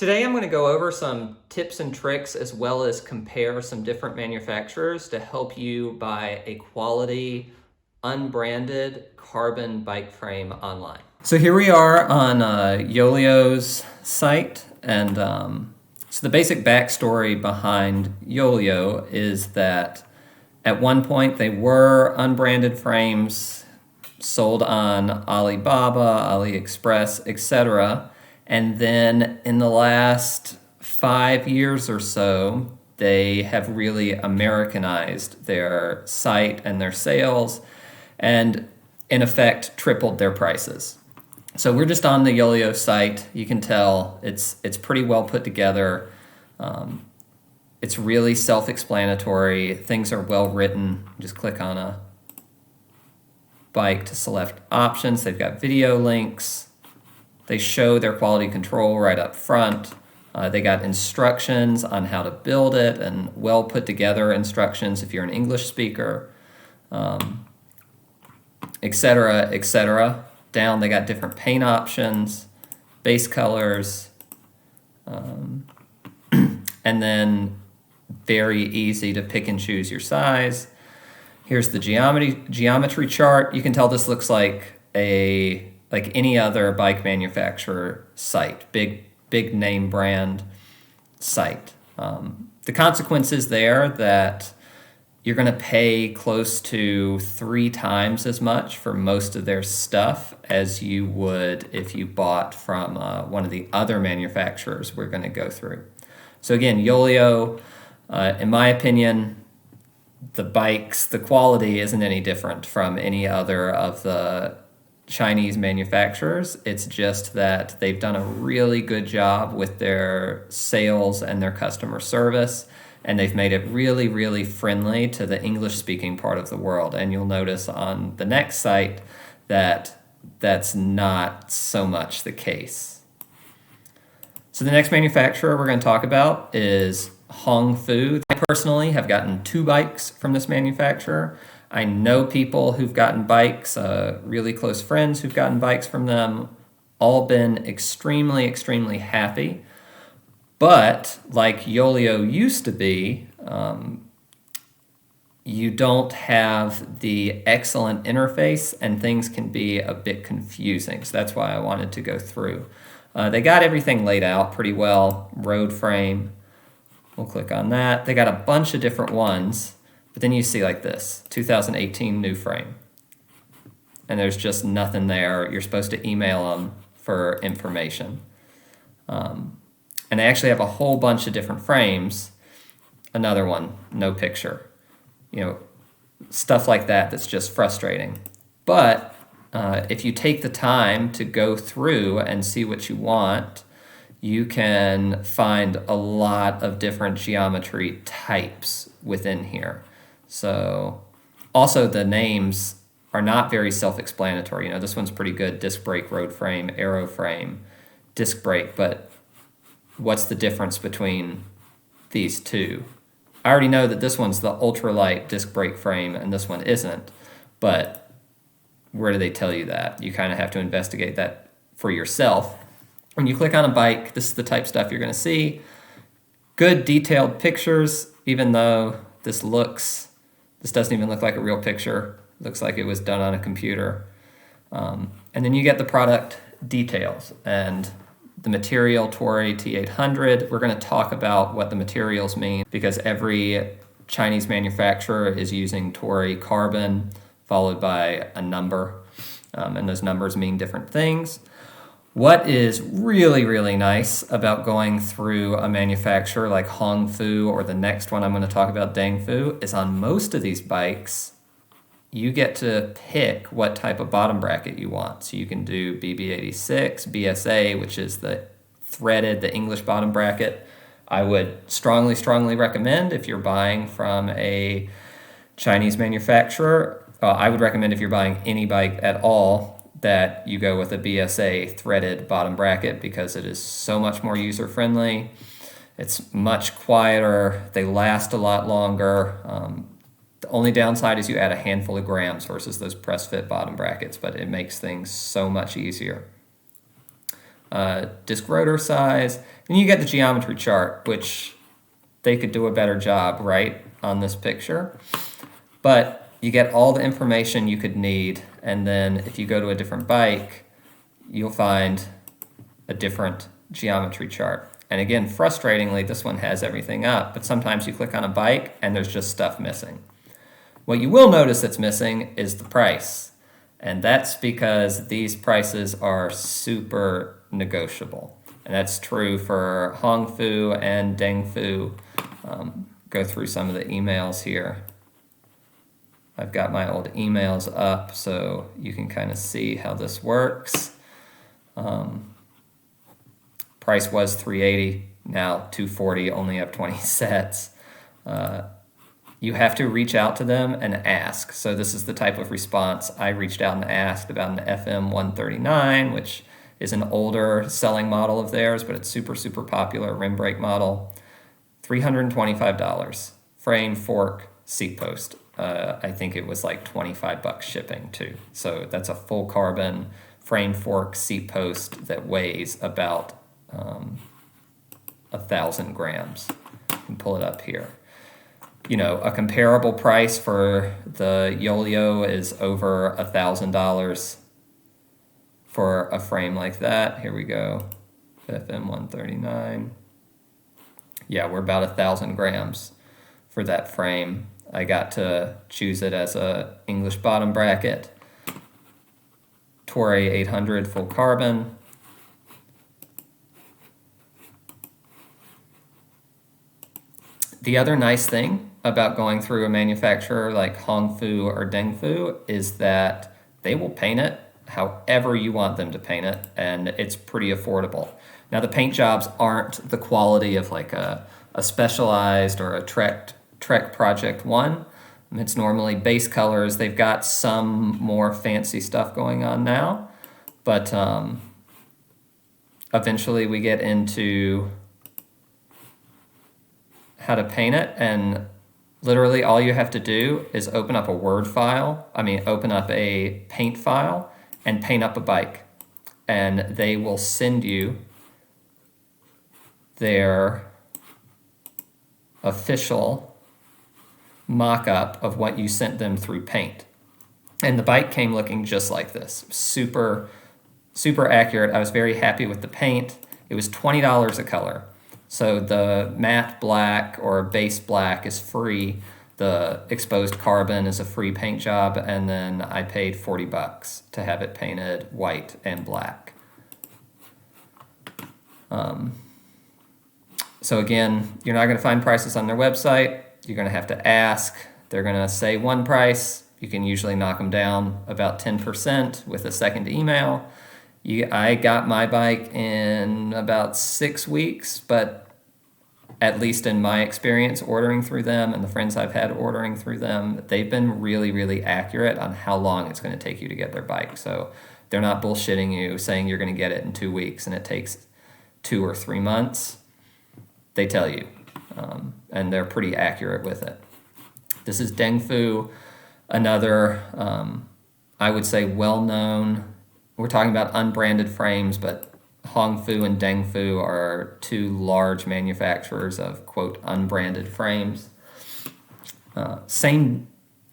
Today I'm going to go over some tips and tricks as well as compare some different manufacturers to help you buy a quality, unbranded carbon bike frame online. So here we are on Yoeleo's site, and so the basic backstory behind Yoeleo is that at one point they were unbranded frames sold on Alibaba, Aliexpress, etc. And then in the last 5 years or so, they have really Americanized their site and their sales and in effect tripled their prices. So we're just on the Yoeleo site. You can tell it's pretty well put together. It's really self-explanatory. Things are well written. Just click on a bike to select options. They've got video links. They show their quality control right up front. They got instructions on how to build it and well put together instructions if you're an English speaker, etc., etc. Down, they got different paint options, base colors, and then very easy to pick and choose your size. Here's the geometry chart. You can tell this looks like any other bike manufacturer site, big name brand site. The consequence is there that you're going to pay close to 3 times as much for most of their stuff as you would if you bought from one of the other manufacturers we're going to go through. So again, Yoeleo, in my opinion, the quality isn't any different from any other of the Chinese manufacturers. It's just that they've done a really good job with their sales and their customer service, and they've made it really, really friendly to the English-speaking part of the world. And you'll notice on the next site that that's not so much the case. So the next manufacturer we're going to talk about is Hongfu. I personally have gotten 2 bikes from this manufacturer. I know people who've gotten bikes, really close friends who've gotten bikes from them, all been extremely, extremely happy. But like Yoeleo used to be, you don't have the excellent interface and things can be a bit confusing. So that's why I wanted to go through. They got everything laid out pretty well. Road frame, we'll click on that. They got a bunch of different ones. But then you see like this, 2018 new frame. And there's just nothing there. You're supposed to email them for information. And they actually have a whole bunch of different frames. Another one, no picture. Stuff like that that's just frustrating. But if you take the time to go through and see what you want, you can find a lot of different geometry types within here. So also the names are not very self-explanatory. This one's pretty good, disc brake, road frame, aero frame, disc brake, but what's the difference between these two? I already know that this one's the ultralight disc brake frame and this one isn't, but where do they tell you that? You kind of have to investigate that for yourself. When you click on a bike, this is the type of stuff you're going to see. Good detailed pictures, even though this doesn't even look like a real picture. It looks like it was done on a computer. And then you get the product details and the material Toray T800. We're going to talk about what the materials mean because every Chinese manufacturer is using Toray carbon followed by a number. And those numbers mean different things. What is really, really nice about going through a manufacturer like Hongfu or the next one I'm going to talk about, Dengfu, is on most of these bikes, you get to pick what type of bottom bracket you want. So you can do BB86, BSA, which is the English bottom bracket. I would strongly, strongly recommend if you're buying from a Chinese manufacturer, I would recommend if you're buying any bike at all, that you go with a BSA threaded bottom bracket because it is so much more user-friendly. It's much quieter. They last a lot longer. The only downside is you add a handful of grams versus those press-fit bottom brackets, but it makes things so much easier. disc rotor size, and you get the geometry chart, which they could do a better job, right, on this picture. But you get all the information you could need, and then if you go to a different bike, you'll find a different geometry chart. And again, frustratingly, this one has everything up, but sometimes you click on a bike and there's just stuff missing. What you will notice that's missing is the price. And that's because these prices are super negotiable. And that's true for Hongfu and Dengfu. Go through some of the emails here. I've got my old emails up so you can kind of see how this works. Price was $380, now $240, only have 20 sets. You have to reach out to them and ask. So this is the type of response. I reached out and asked about an FM 139, which is an older selling model of theirs, but it's super, super popular rim brake model. $325, frame, fork, seat post. I think it was like $25 shipping too. So that's a full carbon frame, fork, seat post that weighs about 1,000 grams. You can pull it up here. You know, a comparable price for the Yoeleo is over $1,000 for a frame like that. Here we go, FM 139. Yeah, we're about 1,000 grams for that frame. I got to choose it as a English bottom bracket. Torre 800 full carbon. The other nice thing about going through a manufacturer like Hongfu or Dengfu is that they will paint it however you want them to paint it, and it's pretty affordable. Now, the paint jobs aren't the quality of like a Specialized or a Trek Project 1. It's normally base colors. They've got some more fancy stuff going on now, but eventually we get into how to paint it, and literally all you have to do is open up a open up a paint file and paint up a bike, and they will send you their official mock-up of what you sent them through paint. And the bike came looking just like this. Super, super accurate. I was very happy with the paint. It was $20 a color. So the matte black or base black is free. The exposed carbon is a free paint job, and then I paid $40 to have it painted white and black. So again, you're not going to find prices on their website. You're going to have to ask. They're going to say one price. You can usually knock them down about 10% with a second email. I got my bike in about 6 weeks, but at least in my experience ordering through them and the friends I've had ordering through them, they've been really, really accurate on how long it's going to take you to get their bike. So they're not bullshitting you saying you're going to get it in 2 weeks and it takes 2 or 3 months. They tell you, and they're pretty accurate with it. This is Dengfu, another, I would say, well-known. We're talking about unbranded frames, but Hongfu and Dengfu are two large manufacturers of, quote, unbranded frames. Same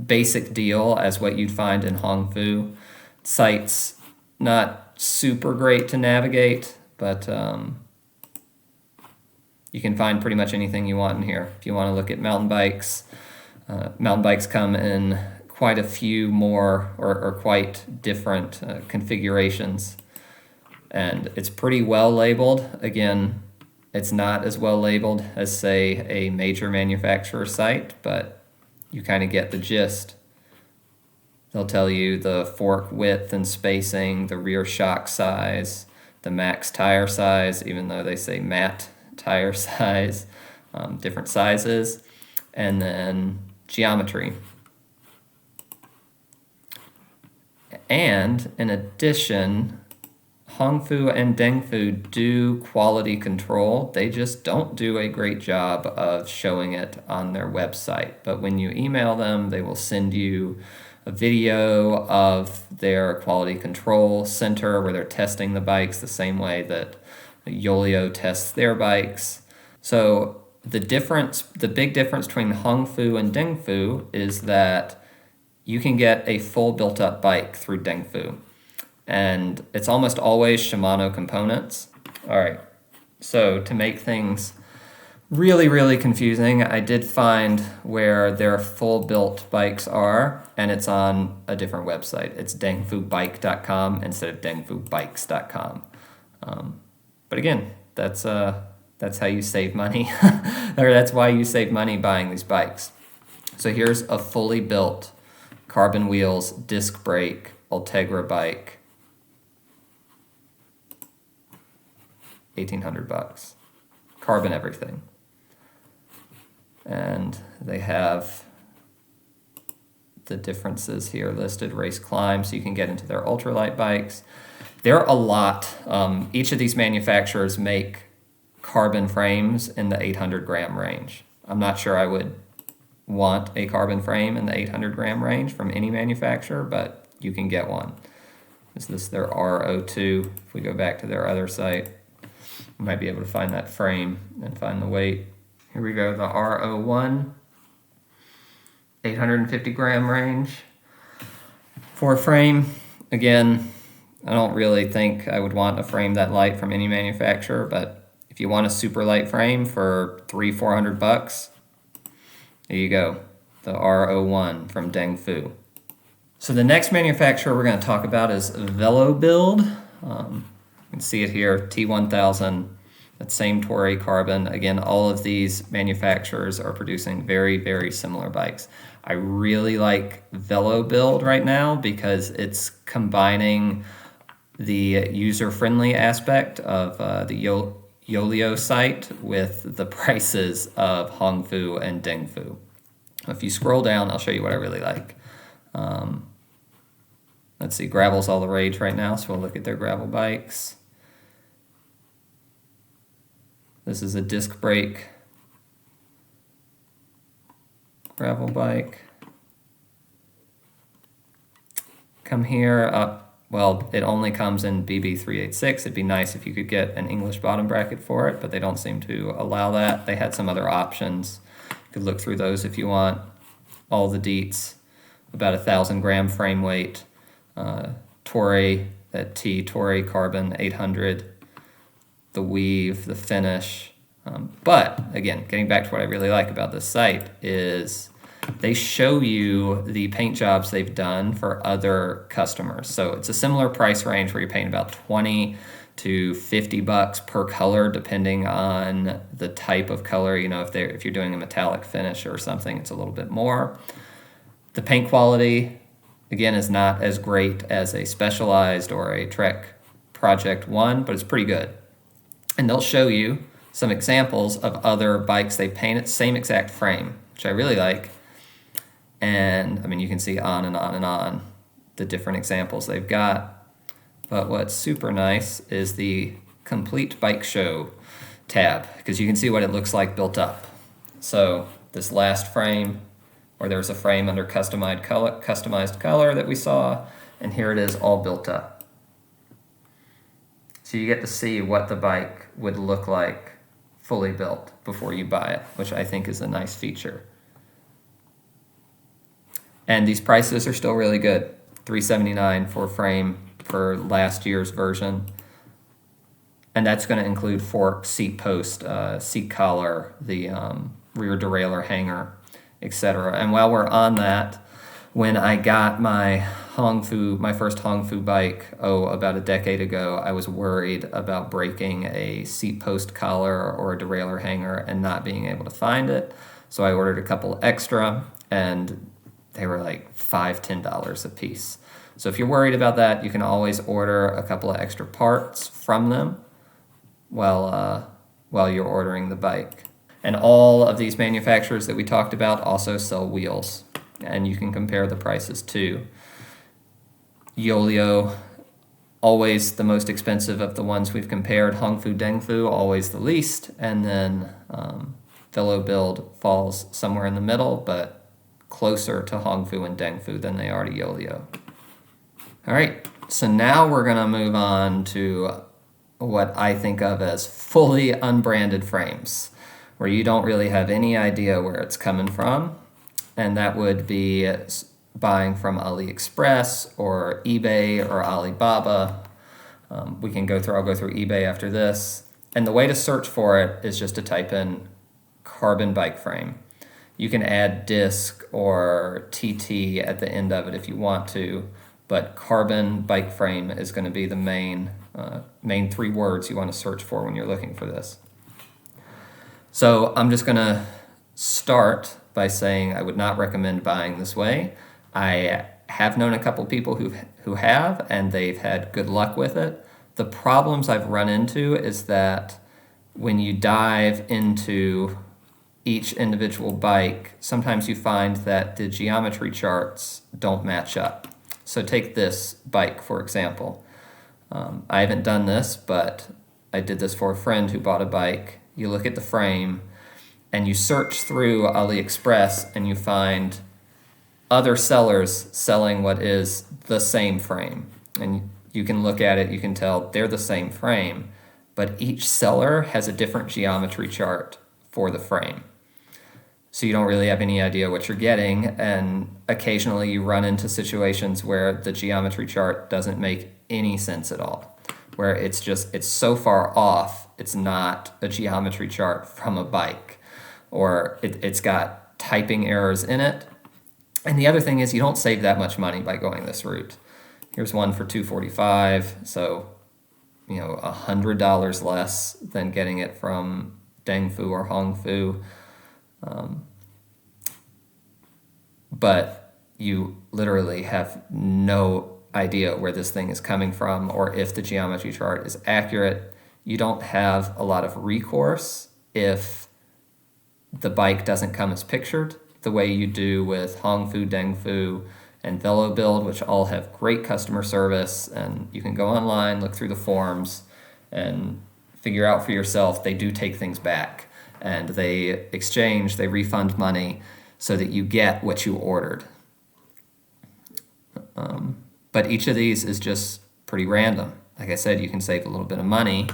basic deal as what you'd find in Hongfu. Site's not super great to navigate, but you can find pretty much anything you want in here. If you want to look at mountain bikes come in quite a few more or quite different configurations. And it's pretty well labeled. Again, it's not as well labeled as, say, a major manufacturer site, but you kind of get the gist. They'll tell you the fork width and spacing, the rear shock size, the max tire size, even though they say matte tire size, different sizes, and then geometry. And in addition, Hongfu and Dengfu do quality control. They just don't do a great job of showing it on their website. But when you email them, they will send you a video of their quality control center where they're testing the bikes the same way that Yoeleo tests their bikes. So the big difference between Hongfu and Dengfu is that you can get a full built-up bike through Dengfu, and it's almost always Shimano components. All right, so to make things really, really confusing, I did find where their full built bikes are, and it's on a different website. It's dengfubike.com instead of dengfubikes.com. But again, that's how you save money, or that's why you save money buying these bikes. So here's a fully built carbon wheels, disc brake, Ultegra bike, $1,800, carbon everything. And they have the differences here listed, race climb, so you can get into their ultralight bikes. There are a lot. Each of these manufacturers make carbon frames in the 800 gram range. I'm not sure I would want a carbon frame in the 800 gram range from any manufacturer, but you can get one. Is this their R02? If we go back to their other site, you might be able to find that frame and find the weight. Here we go, the R01, 850 gram range for a frame. Again, I don't really think I would want a frame that light from any manufacturer, but if you want a super light frame for $300-400, there you go, the R01 from Dengfu. So the next manufacturer we're going to talk about is VeloBuild. You can see it here, T1000, that same Toray carbon. Again, all of these manufacturers are producing very, very similar bikes. I really like VeloBuild right now because it's combining the user-friendly aspect of the Yoeleo site with the prices of Hongfu and Dengfu. If you scroll down, I'll show you what I really like. Let's see, gravel's all the rage right now, so we'll look at their gravel bikes. This is a disc brake gravel bike. Come here up. Well, it only comes in BB386. It'd be nice if you could get an English bottom bracket for it, but they don't seem to allow that. They had some other options. You could look through those if you want. All the deets, about 1,000 gram frame weight. Toray, that T Toray carbon 800. The weave, the finish. But again, getting back to what I really like about this site is they show you the paint jobs they've done for other customers. So it's a similar price range where you're paying about $20 to $50 per color, depending on the type of color. You know, if you're doing a metallic finish or something, it's a little bit more. The paint quality, again, is not as great as a Specialized or a Trek Project 1, but it's pretty good. And they'll show you some examples of other bikes they painted, same exact frame, which I really like. And I mean, you can see on and on and on the different examples they've got. But what's super nice is the complete bike show tab, because you can see what it looks like built up. So this last frame, or there's a frame under customized color that we saw, and here it is all built up. So you get to see what the bike would look like fully built before you buy it, which I think is a nice feature. And these prices are still really good. $379 for a frame for last year's version. And that's going to include fork, seat post, seat collar, the rear derailleur hanger, etc. And while we're on that, when I got my first Hongfu bike, about a decade ago, I was worried about breaking a seat post collar or a derailleur hanger and not being able to find it. So I ordered a couple extra, and they were like $5-10 a piece. So if you're worried about that, you can always order a couple of extra parts from them while you're ordering the bike. And all of these manufacturers that we talked about also sell wheels, and you can compare the prices too. Yoeleo, always the most expensive of the ones we've compared. Hongfu, Dengfu, always the least. And then VeloBuild falls somewhere in the middle, but closer to Hongfu and Dengfu than they are to Yoeleo. All right, so now we're gonna move on to what I think of as fully unbranded frames, where you don't really have any idea where it's coming from. And that would be buying from Aliexpress or eBay or Alibaba. I'll go through eBay after this. And the way to search for it is just to type in carbon bike frame. You can add disc or TT at the end of it if you want to, but carbon bike frame is going to be the main 3 words you want to search for when you're looking for this. So I'm just going to start by saying I would not recommend buying this way. I have known a couple people who have, and they've had good luck with it. The problems I've run into is that when you dive into each individual bike, sometimes you find that the geometry charts don't match up. So take this bike, for example. I haven't done this, but I did this for a friend who bought a bike. You look at the frame, and you search through AliExpress, and you find other sellers selling what is the same frame. And you can look at it, you can tell they're the same frame, but each seller has a different geometry chart for the frame. So you don't really have any idea what you're getting, and occasionally you run into situations where the geometry chart doesn't make any sense at all, where it's so far off, it's not a geometry chart from a bike, or it's got typing errors in it. And the other thing is you don't save that much money by going this route. Here's one for $245, so $100 less than getting it from Dengfu or Hongfu. But you literally have no idea where this thing is coming from or if the geometry chart is accurate. You don't have a lot of recourse if the bike doesn't come as pictured, the way you do with Hongfu, Dengfu, and VeloBuild, which all have great customer service, and you can go online, look through the forums, and figure out for yourself. They do take things back, and they refund money so that you get what you ordered. But each of these is just pretty random. Like I said, you can save a little bit of money,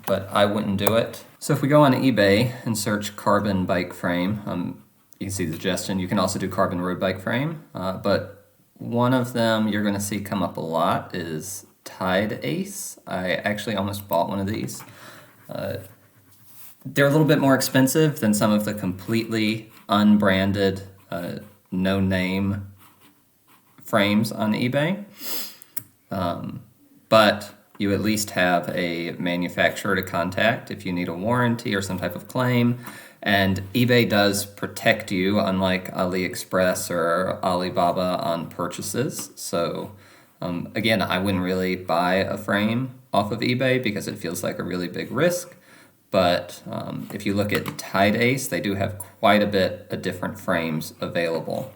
but I wouldn't do it. So if we go on eBay and search carbon bike frame, you can see the suggestion. You can also do carbon road bike frame, but one of them you're going to see come up a lot is Tide Ace. I actually almost bought one of these. They're a little bit more expensive than some of the completely unbranded, no-name frames on eBay, but you at least have a manufacturer to contact if you need a warranty or some type of claim. And eBay does protect you, unlike AliExpress or Alibaba on purchases. So again, I wouldn't really buy a frame off of eBay because it feels like a really big risk. But if you look at Tide Ace, they do have quite a bit of different frames available.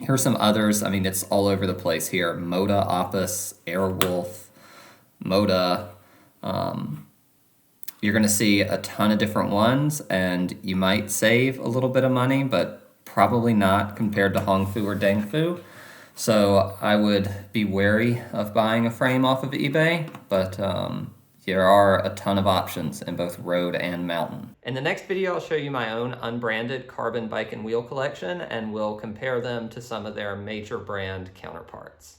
Here's some others. I mean, it's all over the place here. Moda, Opus, Airwolf, Moda. You're going to see a ton of different ones, and you might save a little bit of money, but probably not compared to Hongfu or Dengfu. So I would be wary of buying a frame off of eBay, but there are a ton of options in both road and mountain. In the next video, I'll show you my own unbranded carbon bike and wheel collection, and we'll compare them to some of their major brand counterparts.